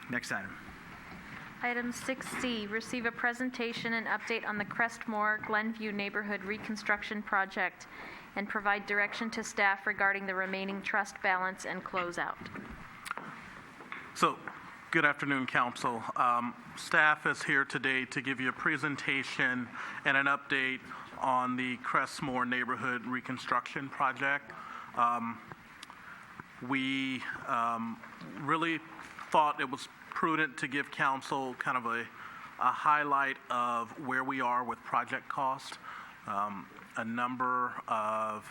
Next item. Item 6C, receive a presentation and update on the Crestmoor Glenview Neighborhood Reconstruction Project and provide direction to staff regarding the remaining trust balance and closeout. So, good afternoon, Council. Staff is here today to give you a presentation and an update on the Crestmoor Neighborhood Reconstruction Project. We really thought it was prudent to give Council kind of a highlight of where we are with project cost. A number of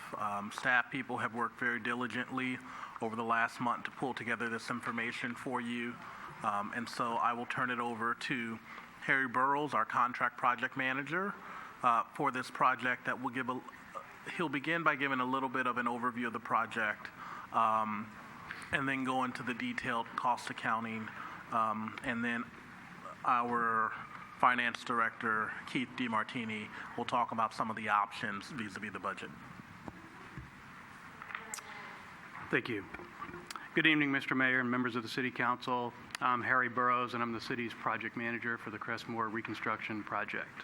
staff people have worked very diligently over the last month to pull together this information for you. And so I will turn it over to Harry Burrows, our contract project manager, for this project that will give he'll begin by giving a little bit of an overview of the project, and then go into the detailed cost accounting, and then our Finance Director, Keith DeMartini, will talk about some of the options vis-a-vis the budget. Thank you. Good evening, Mr. Mayor and members of the City Council. I'm Harry Burrows, and I'm the city's project manager for the Crestmoor Reconstruction Project.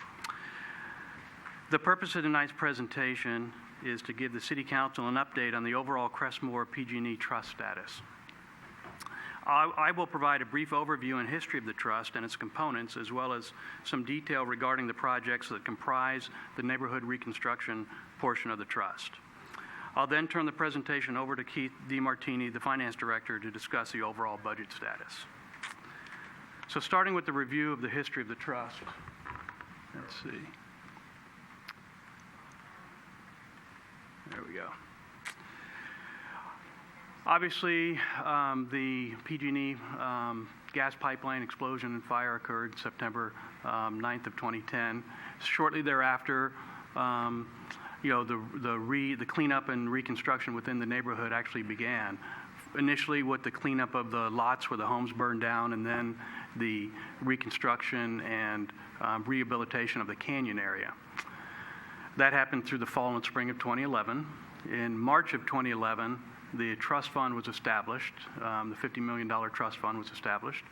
The purpose of tonight's presentation is to give the City Council an update on the overall Crestmoor PG&E trust status. I will provide a brief overview and history of the trust and its components, as well as some detail regarding the projects that comprise the neighborhood reconstruction portion of the trust. I'll then turn the presentation over to Keith DeMartini, the Finance Director, to discuss the overall budget status. So starting with the review of the history of the trust. Let's see. There we go. Obviously, the PG&E gas pipeline explosion and fire occurred September 9th of 2010. Shortly thereafter, the cleanup and reconstruction within the neighborhood actually began. Initially with the cleanup of the lots where the homes burned down, and then the reconstruction and rehabilitation of the canyon area. That happened through the fall and spring of 2011. In March of 2011, the trust fund was established. The $50 million trust fund was established.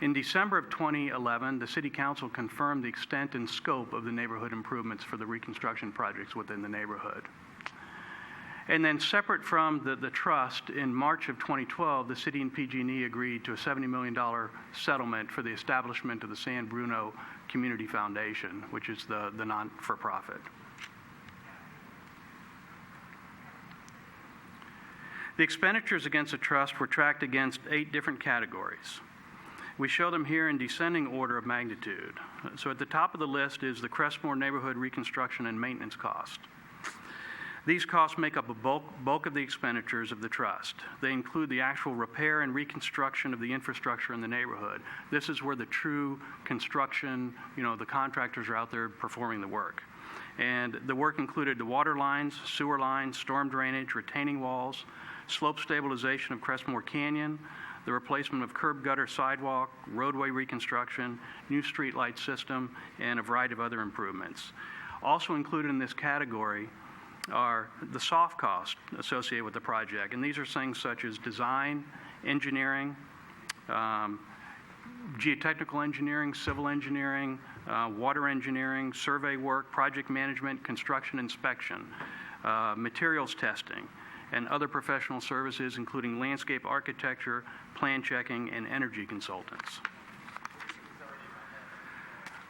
In December of 2011, the City Council confirmed the extent and scope of the neighborhood improvements for the reconstruction projects within the neighborhood. And then separate from the trust, in March of 2012, the City and PG&E agreed to a $70 million settlement for the establishment of the San Bruno Community Foundation, which is the non-for-profit. The expenditures against the trust were tracked against 8 different categories. We show them here in descending order of magnitude. So at the top of the list is the Crestmoor Neighborhood Reconstruction and Maintenance cost. These costs make up a bulk of the expenditures of the trust. They include the actual repair and reconstruction of the infrastructure in the neighborhood. This is where the true construction, the contractors are out there performing the work. And the work included the water lines, sewer lines, storm drainage, retaining walls, slope stabilization of Crestmoor Canyon, the replacement of curb gutter sidewalk, roadway reconstruction, new street light system, and a variety of other improvements. Also included in this category are the soft costs associated with the project, and these are things such as design, engineering, geotechnical engineering, civil engineering, water engineering, survey work, project management, construction inspection, materials testing, and other professional services, including landscape architecture, plan checking, and energy consultants.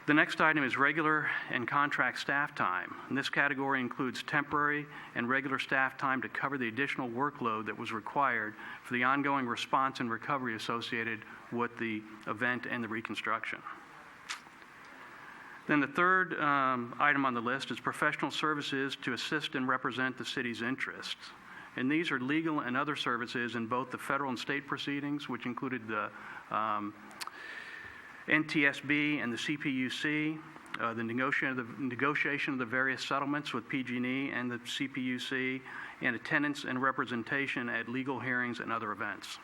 The next item is regular and contract staff time. And this category includes temporary and regular staff time to cover the additional workload that was required for the ongoing response and recovery associated with the event and the reconstruction. Then the third item on the list is professional services to assist and represent the city's interests. And these are legal and other services in both the federal and state proceedings, which included the NTSB and the CPUC, the negotiation of the various settlements with PG&E and the CPUC, and attendance and representation at legal hearings and other events.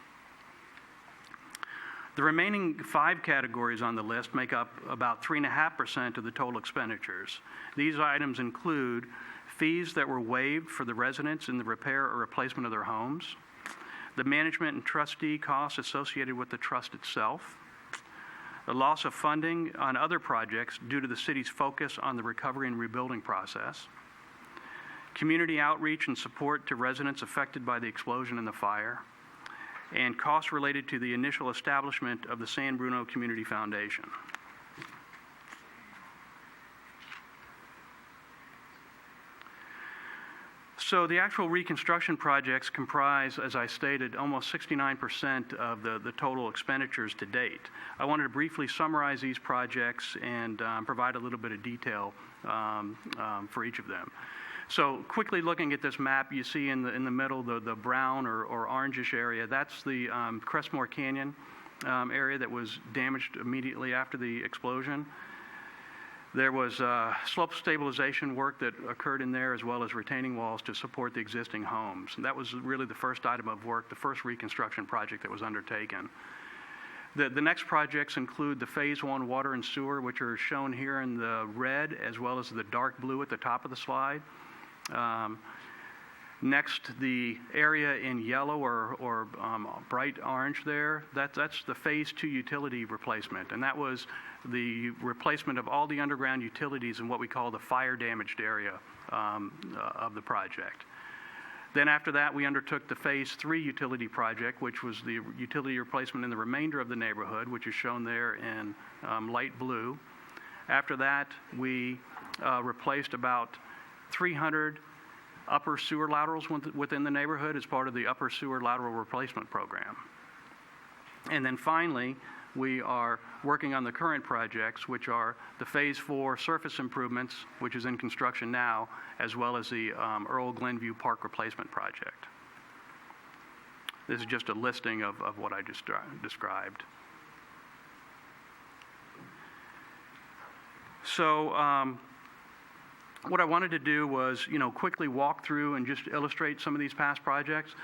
The remaining 5 categories on the list make up about 3.5% of the total expenditures. These items include fees that were waived for the residents in the repair or replacement of their homes, the management and trustee costs associated with the trust itself, the loss of funding on other projects due to the city's focus on the recovery and rebuilding process, community outreach and support to residents affected by the explosion and the fire, and costs related to the initial establishment of the San Bruno Community Foundation. So the actual reconstruction projects comprise, as I stated, almost 69% of the total expenditures to date. I wanted to briefly summarize these projects and provide a little bit of detail for each of them. So quickly looking at this map, you see in the middle the brown or orangish area. That's the Crestmoor Canyon area that was damaged immediately after the explosion. There was slope stabilization work that occurred in there, as well as retaining walls to support the existing homes. And that was really the first item of work, the first reconstruction project that was undertaken. The next projects include the Phase 1 water and sewer, which are shown here in the red, as well as the dark blue at the top of the slide. Next, the area in yellow or bright orange there, that's the Phase 2 utility replacement, and that was the replacement of all the underground utilities in what we call the fire-damaged area of the project. Then after that, we undertook the Phase 3 utility project, which was the utility replacement in the remainder of the neighborhood, which is shown there in light blue. After that, we replaced about 300 upper sewer laterals within the neighborhood as part of the upper sewer lateral replacement program. And then finally, we are working on the current projects, which are the Phase 4 surface improvements, which is in construction now, as well as the Earl Glenview Park replacement project. This is just a listing of what I just described. So, what I wanted to do was, quickly walk through and just illustrate some of these past projects.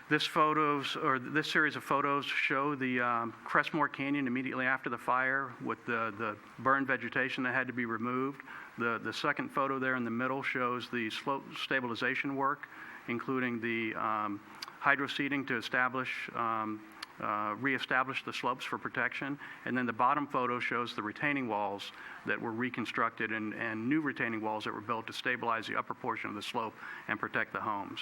This series of photos show the Crestmoor Canyon immediately after the fire with the burned vegetation that had to be removed. The second photo there in the middle shows the slope stabilization work, including the hydroseeding to reestablish the slopes for protection. And then the bottom photo shows the retaining walls that were reconstructed and new retaining walls that were built to stabilize the upper portion of the slope and protect the homes.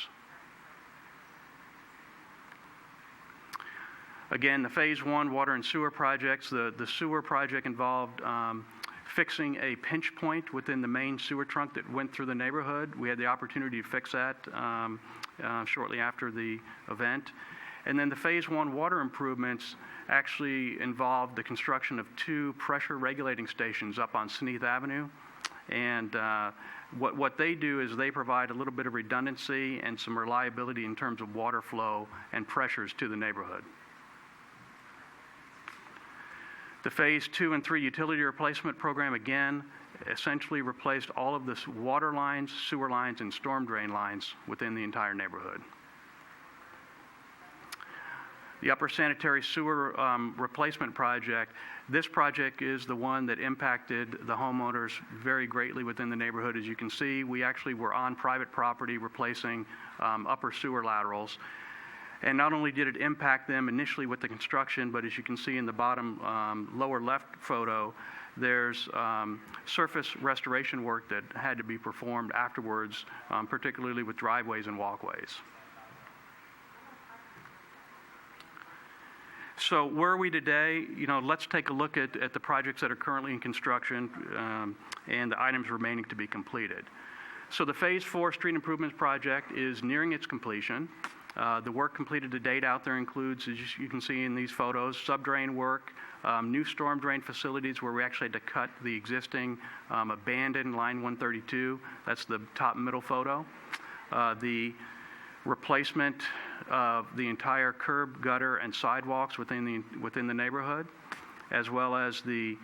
Again, the Phase 1 water and sewer projects, the sewer project involved fixing a pinch point within the main sewer trunk that went through the neighborhood. We had the opportunity to fix that shortly after the event. And then the Phase 1 water improvements actually involved the construction of 2 pressure regulating stations up on Sneath Avenue. And what they do is they provide a little bit of redundancy and some reliability in terms of water flow and pressures to the neighborhood. The Phase 2 and 3 utility replacement program, again, essentially replaced all of the water lines, sewer lines, and storm drain lines within the entire neighborhood. The upper sanitary sewer replacement project, this project is the one that impacted the homeowners very greatly within the neighborhood. As you can see, we actually were on private property replacing upper sewer laterals. And not only did it impact them initially with the construction, but as you can see in the bottom lower left photo, there's surface restoration work that had to be performed afterwards, particularly with driveways and walkways. So where are we today? Let's take a look at the projects that are currently in construction and the items remaining to be completed. So the Phase 4 street improvements project is nearing its completion. The work completed to date out there includes, as you can see in these photos, subdrain work, new storm drain facilities where we actually had to cut the existing abandoned line 132. That's the top middle photo. The replacement of the entire curb, gutter, and sidewalks within the neighborhood, as well as the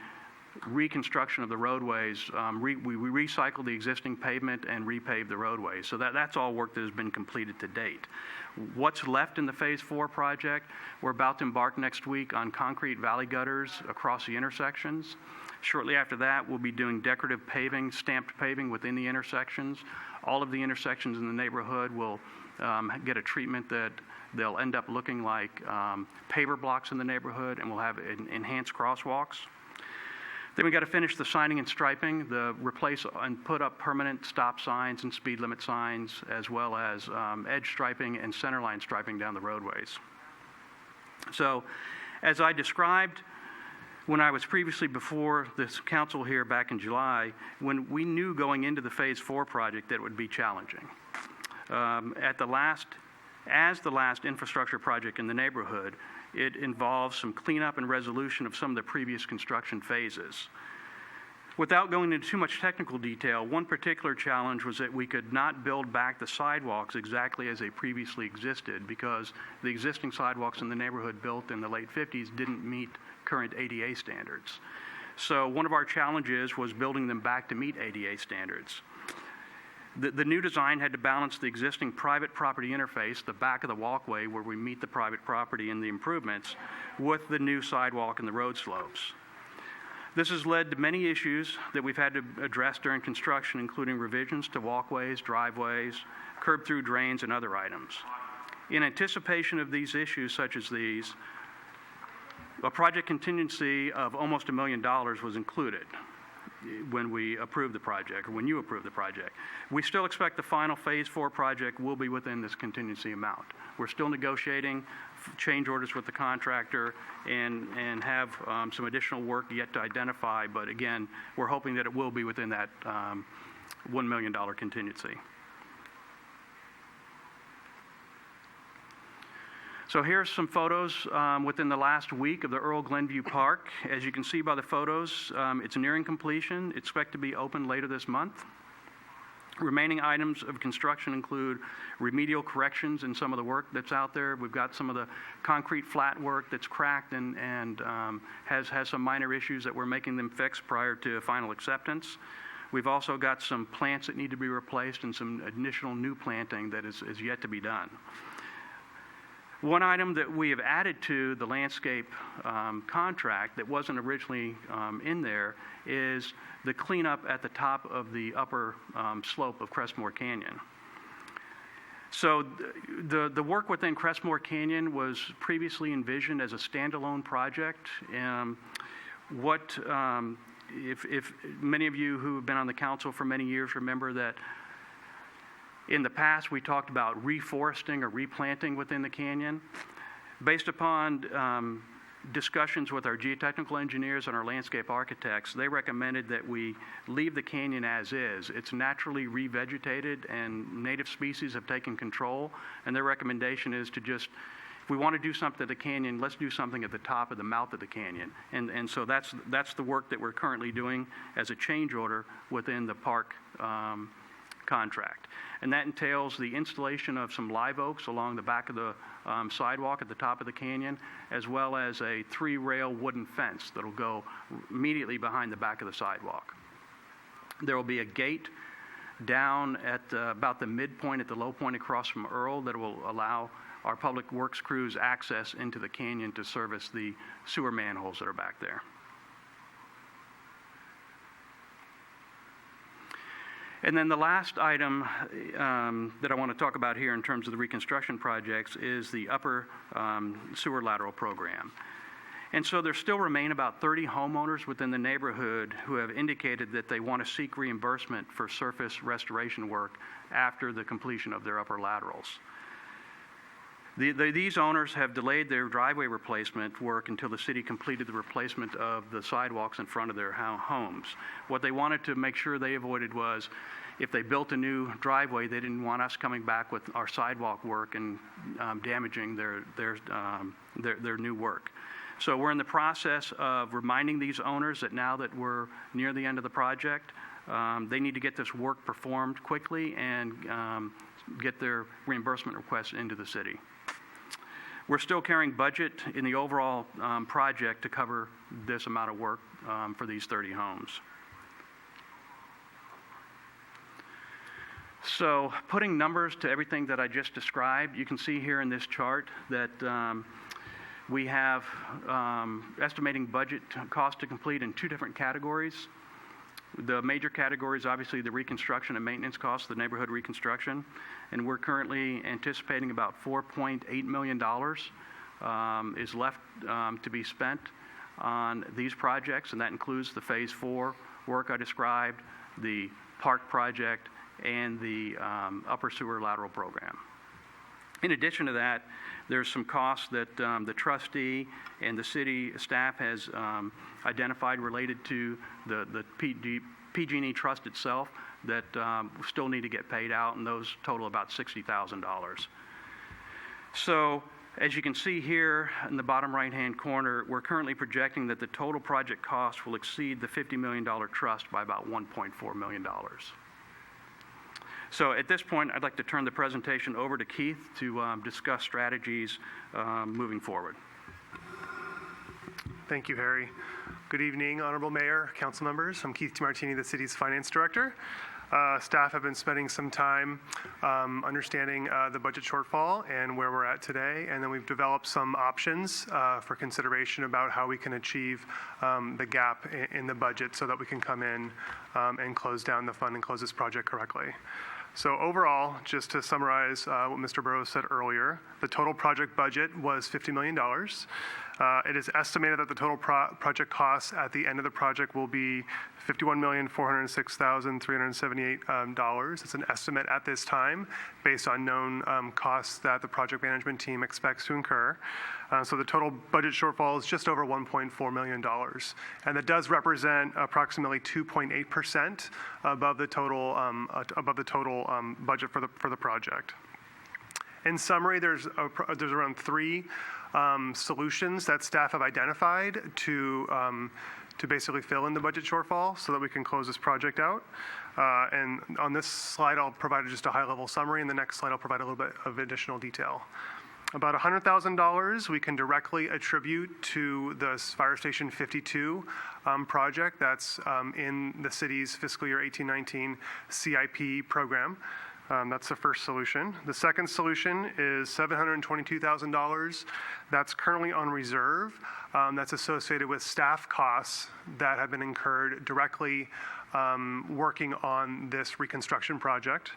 reconstruction of the roadways. We recycled the existing pavement and repaved the roadways. So that's all work that has been completed to date. What's left in the Phase 4 project? We're about to embark next week on concrete valley gutters across the intersections. Shortly after that, we'll be doing decorative paving, stamped paving within the intersections. All of the intersections in the neighborhood will get a treatment that they'll end up looking like paver blocks in the neighborhood, and we'll have enhanced crosswalks. Then we got to finish the signing and striping, replace and put up permanent stop signs and speed limit signs, as well as edge striping and centerline striping down the roadways. So, as I described when I was previously before this council here back in July, when we knew going into the Phase 4 project that it would be challenging. As the last infrastructure project in the neighborhood, it involves some cleanup and resolution of some of the previous construction phases. Without going into too much technical detail, one particular challenge was that we could not build back the sidewalks exactly as they previously existed, because the existing sidewalks in the neighborhood built in the late 50s didn't meet current ADA standards. So one of our challenges was building them back to meet ADA standards. The new design had to balance the existing private property interface, the back of the walkway where we meet the private property and the improvements, with the new sidewalk and the road slopes. This has led to many issues that we've had to address during construction, including revisions to walkways, driveways, curb-through drains, and other items. In anticipation of these issues such as these, a project contingency of almost $1 million was included when we approved the project, or when you approved the project. We still expect the final Phase 4 project will be within this contingency amount. We're still negotiating change orders with the contractor and have some additional work yet to identify, but again, we're hoping that it will be within that $1 million contingency. So here's some photos within the last week of the Earl Glenview Park. As you can see by the photos, it's nearing completion. It's expected to be open later this month. Remaining items of construction include remedial corrections in some of the work that's out there. We've got some of the concrete flat work that's cracked and has some minor issues that we're making them fix prior to final acceptance. We've also got some plants that need to be replaced and some additional new planting that is yet to be done. One item that we have added to the landscape contract that wasn't originally in there is the cleanup at the top of the upper slope of Crestmoor Canyon. So the work within Crestmoor Canyon was previously envisioned as a standalone project. If many of you who have been on the council for many years remember that in the past, we talked about reforesting or replanting within the canyon. Based upon discussions with our geotechnical engineers and our landscape architects, they recommended that we leave the canyon as is. It's naturally revegetated and native species have taken control, and their recommendation is to just, if we want to do something at the canyon, let's do something at the top of the mouth of the canyon. And so that's the work that we're currently doing as a change order within the park contract. And that entails the installation of some live oaks along the back of the sidewalk at the top of the canyon, as well as a 3-rail wooden fence that will go immediately behind the back of the sidewalk. There will be a gate down at about the midpoint, at the low point across from Earl, that will allow our public works crews access into the canyon to service the sewer manholes that are back there. And then the last item that I want to talk about here in terms of the reconstruction projects is the upper sewer lateral program. And so there still remain about 30 homeowners within the neighborhood who have indicated that they want to seek reimbursement for surface restoration work after the completion of their upper laterals. These owners have delayed their driveway replacement work until the city completed the replacement of the sidewalks in front of their homes. What they wanted to make sure they avoided was, if they built a new driveway, they didn't want us coming back with our sidewalk work and damaging their new work. So we're in the process of reminding these owners that now that we're near the end of the project, they need to get this work performed quickly and get their reimbursement requests into the city. We're still carrying budget in the overall project to cover this amount of work for these 30 homes. So putting numbers to everything that I just described, you can see here in this chart that we have estimating budget cost to complete in 2 different categories. The major categories, obviously, the reconstruction and maintenance costs, the neighborhood reconstruction, and we're currently anticipating about $4.8 million is left to be spent on these projects, and that includes the Phase 4 work I described, the park project, and the upper sewer lateral program. In addition to that, there's some costs that the trustee and the city staff has identified related to the PG&E trust itself that still need to get paid out, and those total about $60,000. So, as you can see here in the bottom right-hand corner, we're currently projecting that the total project cost will exceed the $50 million trust by about $1.4 million. So at this point, I'd like to turn the presentation over to Keith to discuss strategies moving forward. Thank you, Harry. Good evening, Honorable Mayor, council members. I'm Keith DiMartini, the city's finance director. Staff have been spending some time understanding the budget shortfall and where we're at today, and then we've developed some options for consideration about how we can achieve the gap in the budget so that we can come in and close down the fund and close this project correctly. So overall, just to summarize what Mr. Burrows said earlier, the total project budget was $50 million. It is estimated that the total project costs at the end of the project will be $51,406,378. It's an estimate at this time based on known costs that the project management team expects to incur. So the total budget shortfall is just over $1.4 million. And that does represent approximately 2.8% above the total budget for the project. In summary, there's around three solutions that staff have identified to basically fill in the budget shortfall so that we can close this project out. And on this slide, I'll provide just a high-level summary, and the next slide I'll provide a little bit of additional detail. About $100,000 we can directly attribute to the Fire Station 52 project that's in the city's fiscal year 18-19 CIP program. That's the first solution. The second solution is $722,000 that's currently on reserve that's associated with staff costs that have been incurred directly working on this reconstruction project.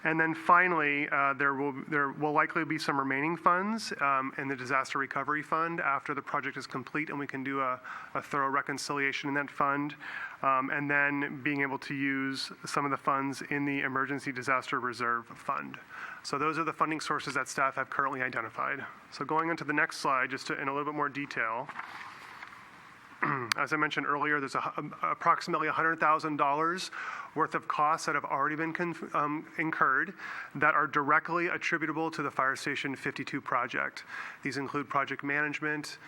And then finally, there will likely be some remaining funds in the Disaster Recovery Fund after the project is complete, and we can do a thorough reconciliation in that fund, and then being able to use some of the funds in the Emergency Disaster Reserve Fund. So those are the funding sources that staff have currently identified. So going on to the next slide, just in a little bit more detail. As I mentioned earlier, there's approximately $100,000 worth of costs that have already been incurred that are directly attributable to the Fire Station 52 project. These include project management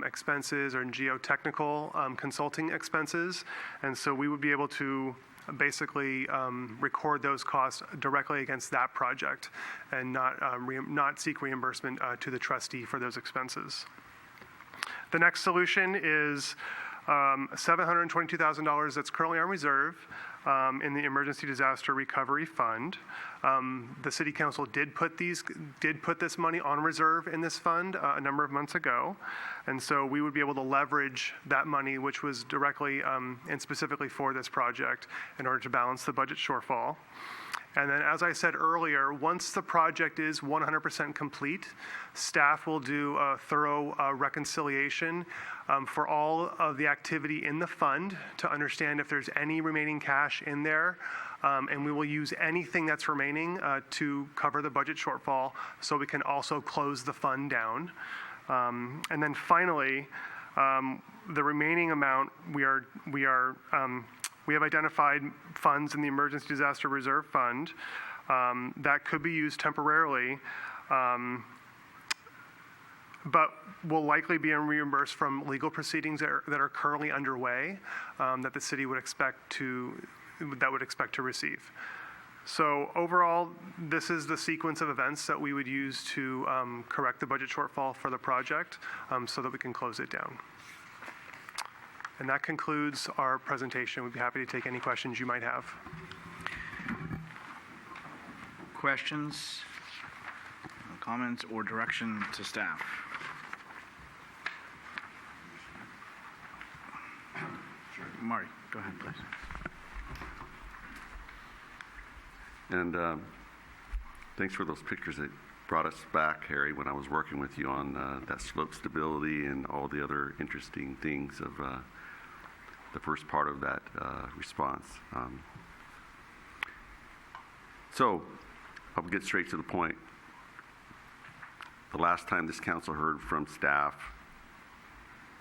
expenses or geotechnical consulting expenses, and so we would be able to basically record those costs directly against that project and not seek reimbursement to the trustee for those expenses. The next solution is $722,000 that's currently on reserve in the Emergency Disaster Recovery Fund. The City Council did put this money on reserve in this fund a number of months ago, and so we would be able to leverage that money, which was directly and specifically for this project, in order to balance the budget shortfall. And then, as I said earlier, once the project is 100% complete, staff will do a thorough reconciliation for all of the activity in the fund to understand if there's any remaining cash in there, and we will use anything that's remaining to cover the budget shortfall so we can also close the fund down. And then finally, the remaining amount we have identified funds in the Emergency Disaster Reserve Fund that could be used temporarily, but will likely be reimbursed from legal proceedings that are currently underway that the city would expect to receive. So overall, this is the sequence of events that we would use to correct the budget shortfall for the project so that we can close it down. And that concludes our presentation. We'd be happy to take any questions you might have. Questions, comments, or direction to staff? Sure. Marty, go ahead, please. And thanks for those pictures that brought us back, Harry, when I was working with you on that slope stability and all the other interesting things of the first part of that response. So I'll get straight to the point. The last time this council heard from staff,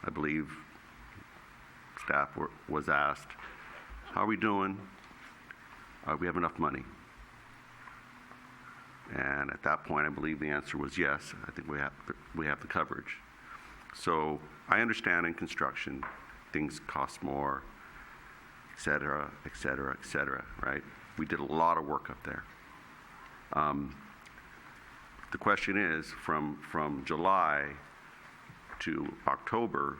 I believe staff was asked, how are we doing? We have enough money. And at that point, I believe the answer was yes. I think we have the coverage. So I understand in construction, things cost more, et cetera, et cetera, et cetera, right? We did a lot of work up there. The question is, from July to October,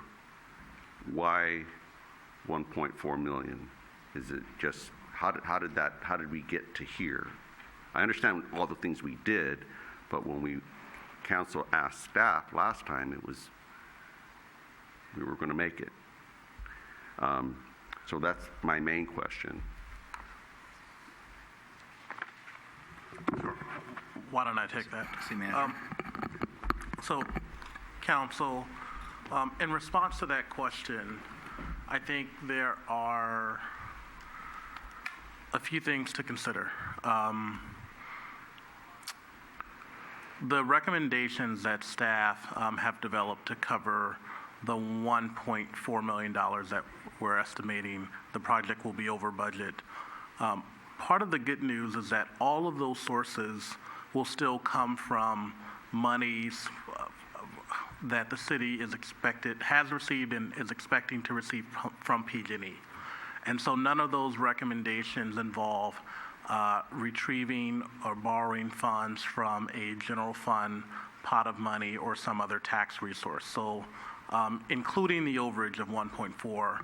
why 1.4 million? Is it just, how did we get to here? I understand all the things we did, but when council asked staff last time, it was, we were going to make it. So that's my main question. Why don't I take that? City manager. So, council, in response to that question, I think there are a few things to consider. The recommendations that staff have developed to cover the $1.4 million that we're estimating the project will be over budget. Part of the good news is that all of those sources will still come from monies that the city has received and is expecting to receive from PG&E. And so none of those recommendations involve retrieving or borrowing funds from a general fund pot of money or some other tax resource. So including the overage of 1.4,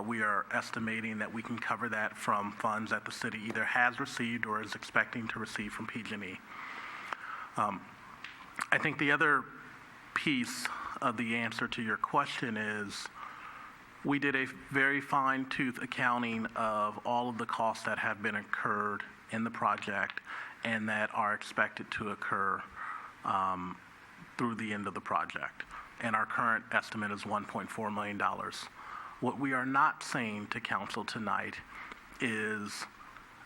we are estimating that we can cover that from funds that the city either has received or is expecting to receive from PG&E. I think the other piece of the answer to your question is we did a very fine-tooth accounting of all of the costs that have been incurred in the project and that are expected to occur through the end of the project. And our current estimate is $1.4 million. What we are not saying to council tonight is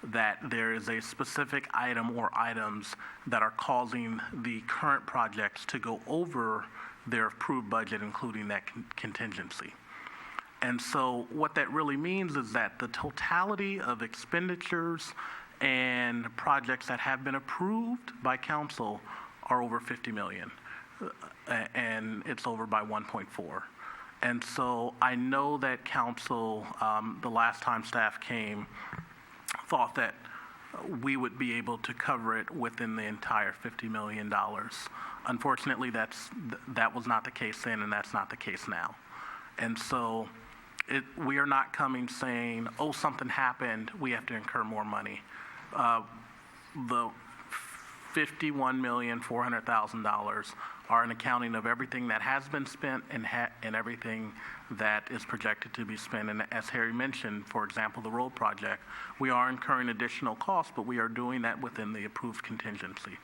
that there is a specific item or items that are causing the current projects to go over their approved budget, including that contingency. And so what that really means is that the totality of expenditures and projects that have been approved by council are over 50 million, and it's over by 1.4. And so I know that council, the last time staff came, thought that we would be able to cover it within the entire $50 million. Unfortunately, that was not the case then, and that's not the case now. And so we are not coming saying, oh, something happened, we have to incur more money. The $51,400,000 are an accounting of everything that has been spent and everything that is projected to be spent. And as Harry mentioned, for example, the road project, we are incurring additional costs, but we are doing that within the approved contingency.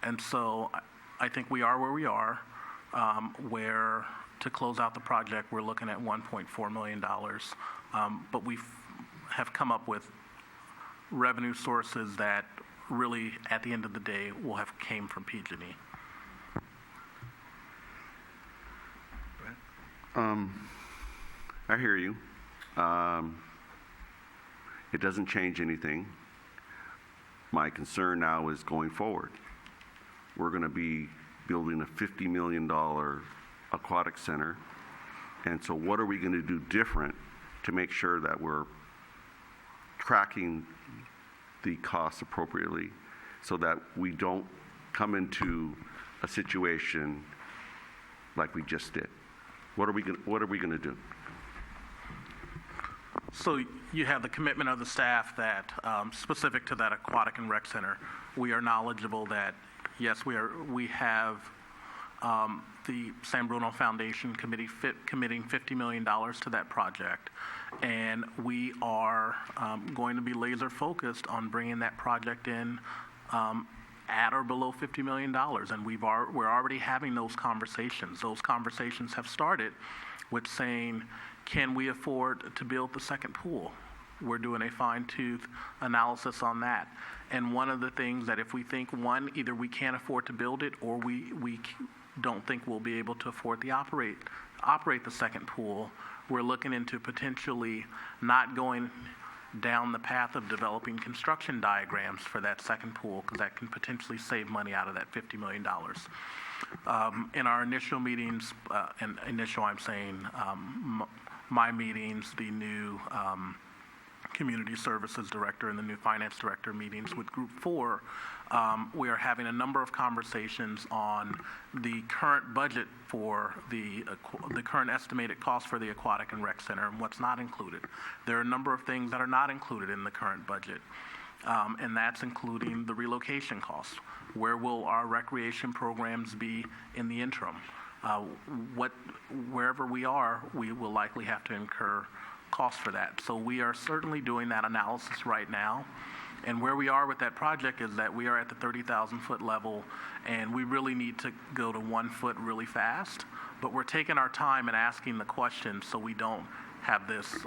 And so I think we are where we are, where to close out the project, we're looking at $1.4 million. But we have come up with revenue sources that really, at the end of the day, will have came from PG&E. I hear you. It doesn't change anything. My concern now is going forward. We're going to be building a $50 million aquatic center. And so what are we going to do different to make sure that we're tracking the costs appropriately so that we don't come into a situation like we just did? What are we going to do? So you have the commitment of the staff that, specific to that aquatic and rec center, we are knowledgeable that, yes, we have the San Bruno Foundation committing $50 million to that project. And we are going to be laser focused on bringing that project in at or below $50 million. And we're already having those conversations. Those conversations have started with saying, can we afford to build the second pool? We're doing a fine-tooth analysis on that. And one of the things that if we think, one, either we can't afford to build it or we don't think we'll be able to afford to operate the second pool, we're looking into potentially not going down the path of developing construction diagrams for that second pool, because that can potentially save money out of that $50 million. In our initial meetings, my meetings, the new community services director and the new finance director meetings with Group 4, we are having a number of conversations on the current budget for the current estimated cost for the aquatic and rec center and what's not included. There are a number of things that are not included in the current budget, and that's including the relocation costs. Where will our recreation programs be in the interim? Wherever we are, we will likely have to incur costs for that. So we are certainly doing that analysis right now. And where we are with that project is that we are at the 30,000 foot level, and we really need to go to 1 foot really fast. But we're taking our time and asking the questions so we don't have this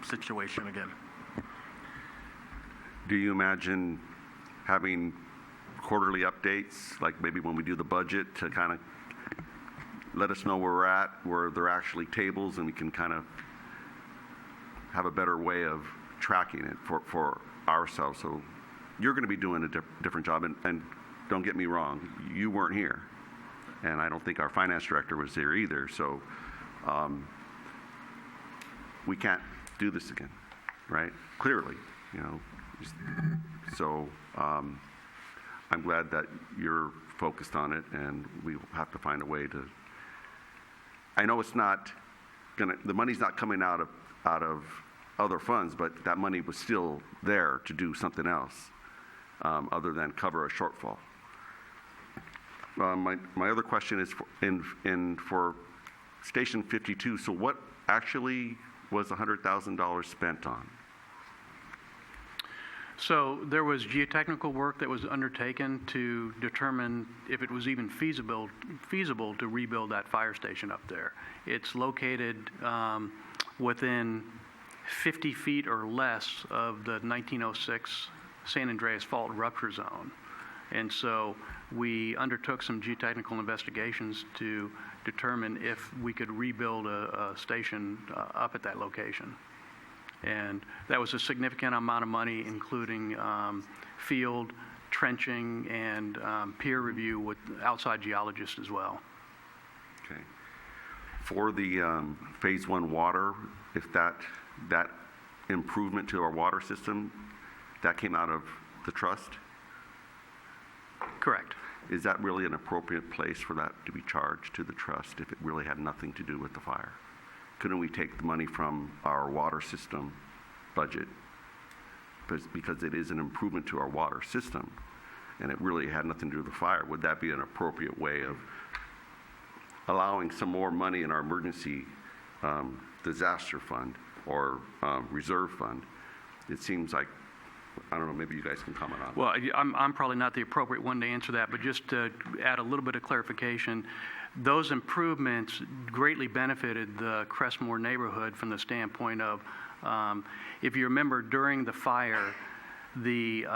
situation again. Do you imagine having quarterly updates, like maybe when we do the budget, to kind of let us know where we're at, where there are actually tables, and we can kind of have a better way of tracking it for ourselves? So you're going to be doing a different job, and don't get me wrong, you weren't here, and I don't think our finance director was there either, so we can't do this again, right? Clearly, you know. So I'm glad that you're focused on it, and we have to find a way to. I know it's not gonna. The money's not coming out of other funds, but that money was still there to do something else other than cover a shortfall. My other question is for Station 52. So what actually was $100,000 spent on? So there was geotechnical work that was undertaken to determine if it was even feasible to rebuild that fire station up there. It's located within 50 feet or less of the 1906 San Andreas Fault rupture zone. And so we undertook some geotechnical investigations to determine if we could rebuild a station up at that location. And that was a significant amount of money, including field trenching and peer review with outside geologists as well. Okay. For the phase 1 water, if that improvement to our water system, that came out of the trust? Correct. Is that really an appropriate place for that to be charged to the trust if it really had nothing to do with the fire? Couldn't we take the money from our water system budget, because it is an improvement to our water system and it really had nothing to do with the fire? Would that be an appropriate way of allowing some more money in our emergency disaster fund or reserve fund? It seems like, I don't know, maybe you guys can comment on it. Well, I'm probably not the appropriate one to answer that, but just to add a little bit of clarification, those improvements greatly benefited the Crestmoor neighborhood from the standpoint of, if you remember, during the fire, the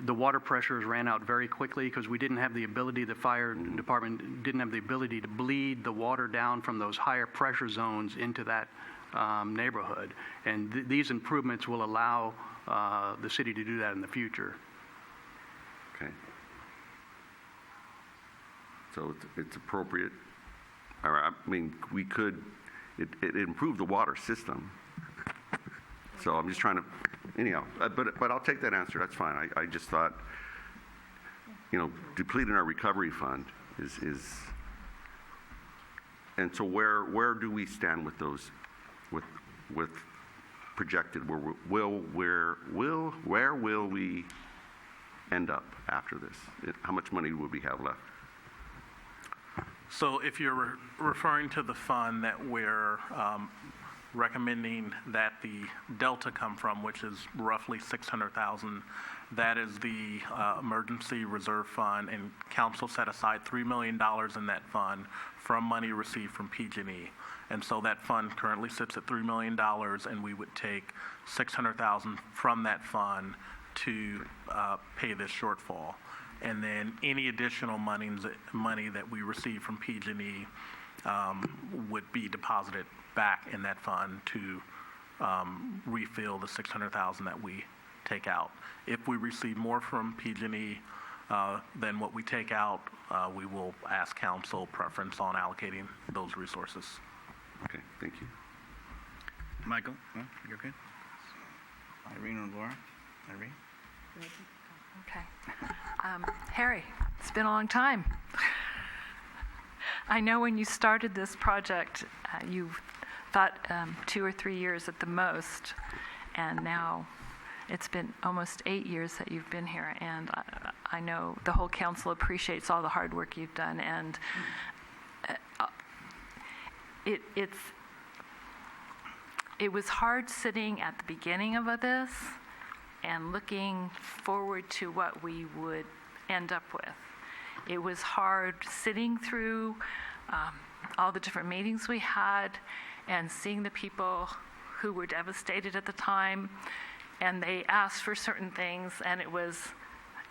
water pressures ran out very quickly because we didn't have the ability, the fire department didn't have the ability to bleed the water down from those higher pressure zones into that neighborhood. And these improvements will allow the city to do that in the future. Okay. So it's appropriate. I mean, we could, it improved the water system. So I'm just trying to, anyhow, but I'll take that answer. That's fine. I just thought, you know, depleting our recovery fund is and so where do we stand with those, with projected, where will we end up after this? How much money would we have left? So if you're referring to the fund that we're recommending that the delta come from, which is roughly $600,000. That is the emergency reserve fund, and council set aside $3 million in that fund from money received from PG&E. And so that fund currently sits at $3 million, and we would take $600,000 from that fund to pay this shortfall. And then any additional money that we receive from PG&E would be deposited back in that fund to refill the $600,000 that we take out. If we receive more from PG&E than what we take out, we will ask council preference on allocating those resources. Okay, thank you. Michael, no, you're good? Irene or Laura? Irene? Okay. Harry, it's been a long time. I know when you started this project, you thought 2 or 3 years at the most, and now it's been almost 8 years that you've been here, and I know the whole council appreciates all the hard work you've done, and it was hard sitting at the beginning of this and looking forward to what we would end up with. It was hard sitting through all the different meetings we had and seeing the people who were devastated at the time, and they asked for certain things, and it was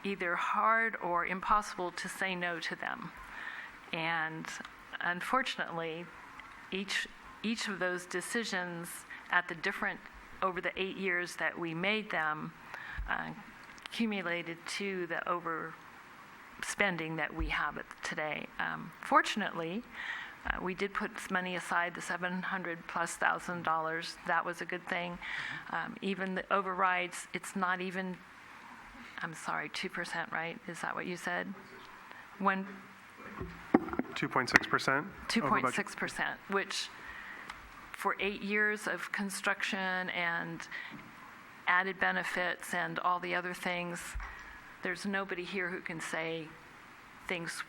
either hard or impossible to say no to them. And unfortunately, each of those decisions over the 8 years that we made them accumulated to the overspending that we have today. Fortunately, we did put money aside, the $700,000+. That was a good thing. Even the overrides, it's not even, 2%, right? Is that what you said? 2.6%. 2.6%, which for 8 years of construction and added benefits and all the other things, there's nobody here who can say things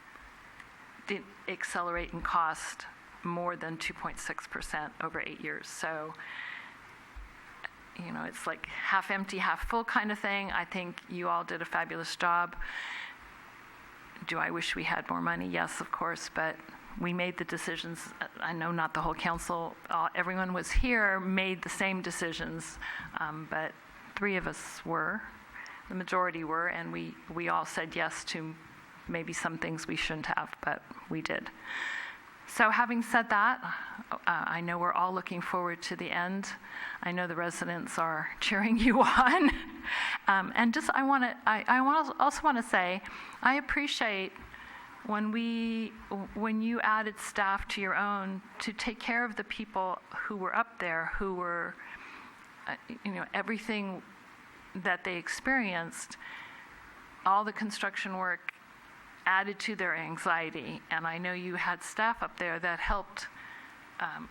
didn't accelerate in cost more than 2.6% over 8 years. So, it's like half empty, half full kind of thing. I think you all did a fabulous job. Do I wish we had more money? Yes, of course, but we made the decisions. I know not the whole council, everyone was here, made the same decisions, but 3 of us were, the majority were, and we all said yes to maybe some things we shouldn't have, but we did. So having said that, I know we're all looking forward to the end. I know the residents are cheering you on. And just I also want to say, I appreciate when you added staff to your own to take care of the people who were up there, who were, everything that they experienced, all the construction work added to their anxiety. And I know you had staff up there that helped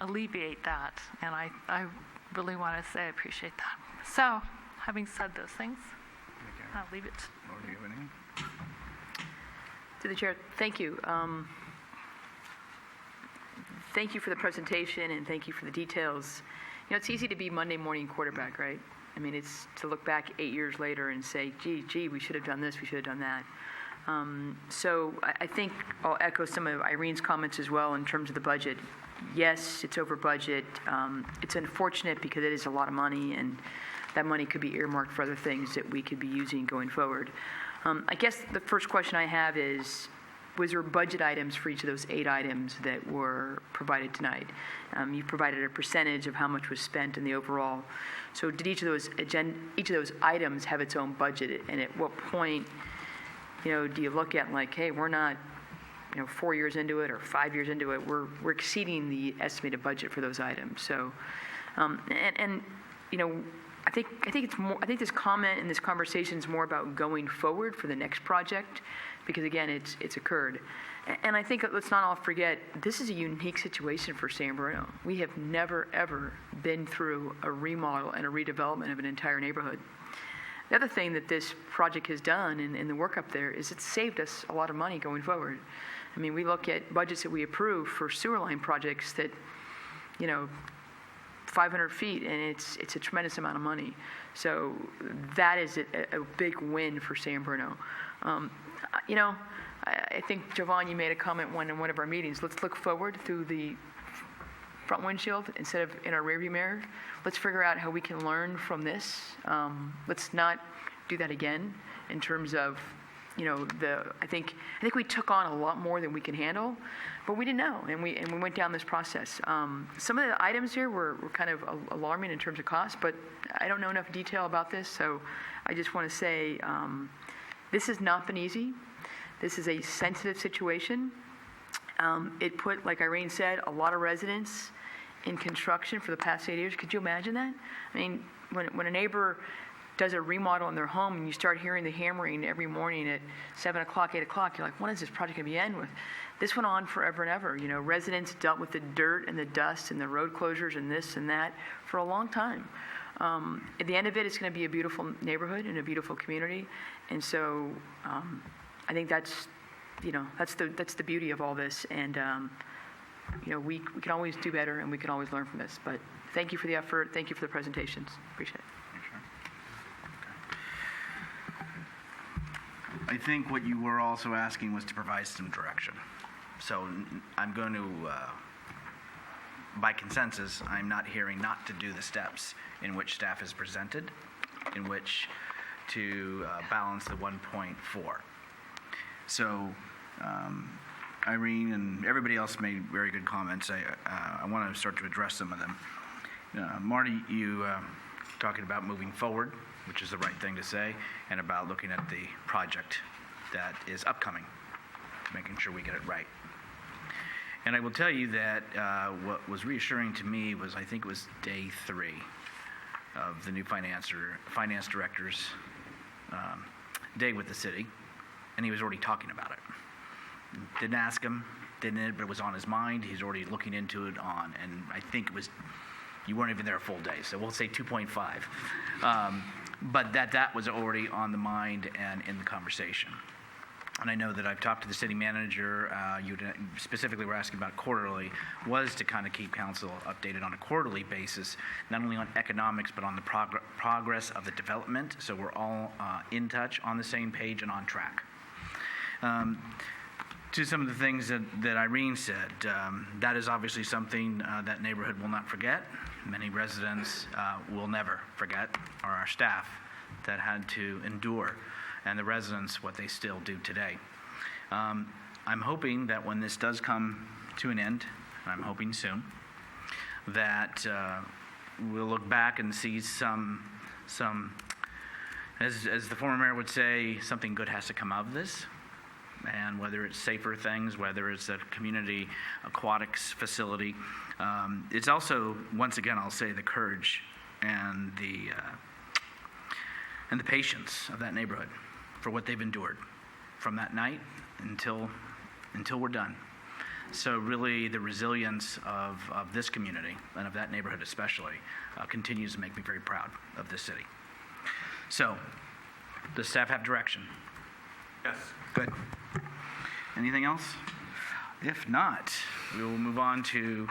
alleviate that. And I really want to say I appreciate that. So, having said those things, I'll leave it. Laura, do you have anything? To the chair, thank you. Thank you for the presentation and thank you for the details. It's easy to be Monday morning quarterback, right? I mean, it's to look back 8 years later and say, gee, we should have done this, we should have done that. So I think I'll echo some of Irene's comments as well in terms of the budget. Yes, it's over budget. It's unfortunate because it is a lot of money, and that money could be earmarked for other things that we could be using going forward. I guess the first question I have is, was there budget items for each of those 8 items that were provided tonight? You provided a percentage of how much was spent in the overall. So did each of those items have its own budget? And at what point, do you look at like, hey, we're not, 4 years into it or 5 years into it, we're exceeding the estimated budget for those items. So, I think it's more. I think this comment and this conversation is more about going forward for the next project, because again, it's occurred, and I think let's not all forget this is a unique situation for San Bruno. We have never ever been through a remodel and a redevelopment of an entire neighborhood. The other thing that this project has done in the work up there is it's saved us a lot of money going forward. I mean, we look at budgets that we approve for sewer line projects that, 500 feet, and it's a tremendous amount of money. So that is a big win for San Bruno. You know, I think, Jovan, you made a comment in one of our meetings. Let's look forward through the front windshield instead of in our rearview mirror. Let's figure out how we can learn from this. Let's not do that again in terms of, you know, I think we took on a lot more than we can handle, but we didn't know, and we went down this process. Some of the items here were kind of alarming in terms of cost, but I don't know enough detail about this, so I just want to say this has not been easy. This is a sensitive situation. It put, like Irene said, a lot of residents in construction for the past 8 years. Could you imagine that? I mean, when a neighbor does a remodel in their home and you start hearing the hammering every morning at 7 o'clock, 8 o'clock, you're like, when is this project going to be end with? This went on forever and ever. You know, residents dealt with the dirt and the dust and the road closures and this and that for a long time. At the end of it, it's going to be a beautiful neighborhood and a beautiful community. And so I think that's the beauty of all this. And, you know, we can always do better and we can always learn from this. But thank you for the effort. Thank you for the presentations. Appreciate it. I think what you were also asking was to provide some direction. So I'm going to, by consensus, I'm not hearing not to do the steps in which staff has presented, in which to balance the 1.4. So Irene and everybody else made very good comments. I want to start to address some of them. Marty, you talking about moving forward, which is the right thing to say, and about looking at the project that is upcoming, making sure we get it right. And I will tell you that what was reassuring to me was, I think it was day 3 of the new finance director's day with the city, and he was already talking about it. Didn't ask him, but it was on his mind. He's already looking into it and I think it was, you weren't even there a full day, so we'll say 2.5. But that was already on the mind and in the conversation. And I know that I've talked to the city manager, you specifically were asking about quarterly, was to kind of keep council updated on a quarterly basis, not only on economics, but on the progress of the development, so we're all in touch, on the same page, and on track. To some of the things that Irene said, that is obviously something that neighborhood will not forget. Many residents will never forget, or our staff that had to endure, and the residents what they still do today. I'm hoping that when this does come to an end, and I'm hoping soon, that we'll look back and see some as the former mayor would say, something good has to come out of this. And whether it's safer things, whether it's a community aquatics facility, it's also, once again, I'll say, the courage and the patience of that neighborhood for what they've endured from that night until we're done. So really, the resilience of this community and of that neighborhood especially continues to make me very proud of this city. So, does staff have direction? Yes. Good. Anything else? If not, we will move on to